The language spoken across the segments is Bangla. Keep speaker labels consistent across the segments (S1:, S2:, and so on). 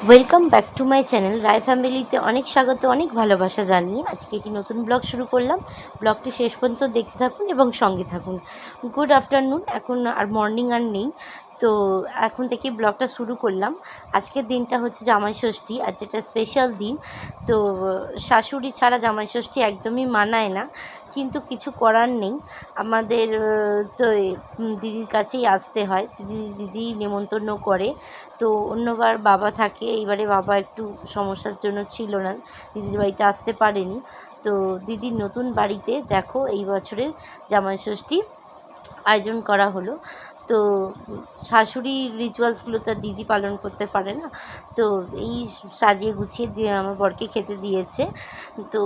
S1: Welcome back to my channel Roy ফ্যামিলিতে অনেক স্বাগত, অনেক ভালোবাসা জানিয়ে আজকে একটি নতুন ব্লগ শুরু করলাম। ব্লগটি শেষ পর্যন্ত দেখতে থাকুন এবং সঙ্গে থাকুন। গুড আফটারনুন, এখন আর মর্নিং আর নেই, তো এখন থেকেই ব্লগটা শুরু করলাম। আজকের দিনটা হচ্ছে জামাই ষষ্ঠী, আর যেটা স্পেশাল দিন। তো শাশুড়ি ছাড়া জামাই ষষ্ঠী একদমই মানায় না, কিন্তু কিছু করার নেই। আমাদের তো দিদির কাছেই আসতে হয়, দিদি নেমন্তন্ন করে। তো অন্যবার বাবা থাকে, এইবারে বাবা একটু সমস্যার জন্য ছিল না, দিদির বাড়িতে আসতে পারেনি। তো দিদির নতুন বাড়িতে দেখো এই বছরের জামাই ষষ্ঠী আয়োজন করা হলো। তো শাশুড়ির রিচুয়ালসগুলো তো দিদি পালন করতে পারে না, তো এই সাজিয়ে গুছিয়ে দিয়ে আমার বরকে খেতে দিয়েছে। তো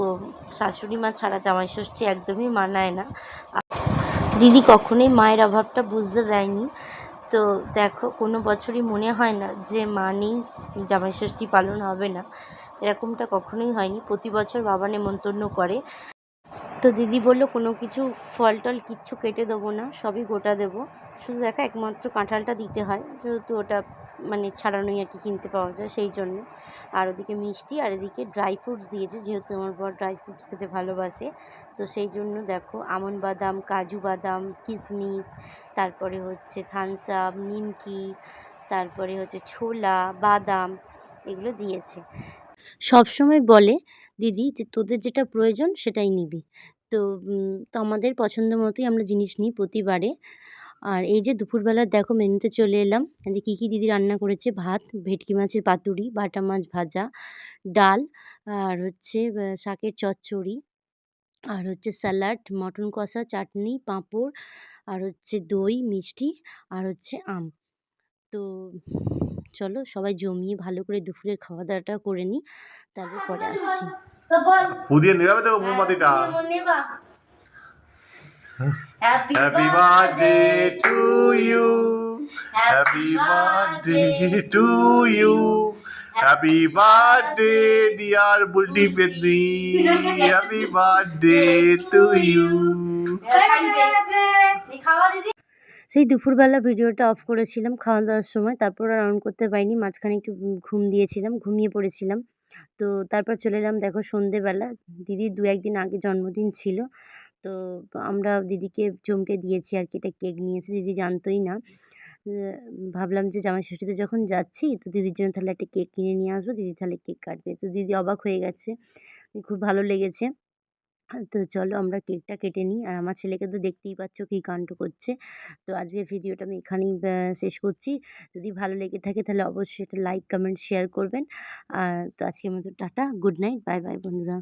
S1: শাশুড়ি মা ছাড়া জামাই ষষ্ঠী একদমই মানায় না। দিদি কখনোই মায়ের অভাবটা বুঝতে দেয়নি। তো দেখো, কোনো বছরই মনে হয় না যে মা নেই জামাই ষষ্ঠী পালন হবে না, এরকমটা কখনোই হয়নি। প্রতি বছর বাবা নেমন্তন্ন করে। তো দিদি বলল কোনো কিছু ফল টল কিচ্ছু কেটে দেবো না, সবই গোটা দেবো, শুধু দেখা একমাত্র কাঁঠালটা দিতে হয়, যেহেতু ওটা মানে ছাড়ানোই আর কি কিনতে পাওয়া যায় সেই জন্য। আর ওদিকে মিষ্টি, আর এদিকে ড্রাই ফ্রুটস দিয়েছে, যেহেতু আমার বর ড্রাই ফ্রুটস খেতে ভালোবাসে। তো সেই জন্য দেখো আমন্ড বাদাম, কাজু বাদাম, কিশমিশ, তারপরে হচ্ছে থামস আপ, নিমকি, তারপরে হচ্ছে ছোলা, বাদাম, এগুলো দিয়েছে। সবসময় বলে দিদি যে তোদের যেটা প্রয়োজন সেটাই নিবি। তো আমাদের পছন্দ মতোই আমরা জিনিস নিই প্রতিবারে। আর এই যে দুপুরবেলা দেখো মেনুতে চলে এলাম, যে কী কী দিদি রান্না করেছে: ভাত, ভেটকি মাছের পাতুরি, বাটা মাছ ভাজা, ডাল, আর হচ্ছে শাকের চচ্চড়ি, আর হচ্ছে স্যালাড, মটন কষা, চাটনি, পাঁপড়, আর হচ্ছে দই, মিষ্টি, আর হচ্ছে আম। তো চলো সবাই জমিয়ে ভালো করে দুপুরের খাওয়া দাওয়াটা করে নিই, তারপর পরে আসছি।
S2: পুদিয়ে নেবে তো মোমবাতিটা। Happy birthday to you, happy birthday to you, happy birthday dear Bulti Pedi, happy birthday to you.
S1: সেই দুপুরবেলা ভিডিওটা অফ করেছিলাম খাওয়া দাওয়ার সময়, তারপর আর অন করতে পারিনি, মাঝখানে একটু ঘুম দিয়েছিলাম, ঘুমিয়ে পড়েছিলাম। তো তারপর চলে এলাম দেখো সন্ধেবেলা, দিদির ২-১ দিন আগে জন্মদিন ছিল। তো আমরা দিদিকে চমকে দিয়েছি আর কি, এটা কেক নিয়ে এসেছি, দিদি জানতোই না। ভাবলাম যে জামাই ষষ্ঠীতে যখন যাচ্ছি তো দিদির জন্য তাহলে একটা কেক কিনে নিয়ে আসবো, দিদি তাহলে কেক কাটবে। তো দিদি অবাক হয়ে গেছে, খুব ভালো লেগেছে। তো চলো আমরা কেকটা কেটে নিই। আর আমার ছেলেকে তো দেখতেই পাচ্ছ কী কাণ্ড করছে। তো আজকের ভিডিওটা আমি এখানেই শেষ করছি। যদি ভালো লেগে থাকে তাহলে অবশ্যই একটা লাইক, কমেন্ট, শেয়ার করবেন। আর তো আজকের মতো tata, good night, bye bye বন্ধুরা।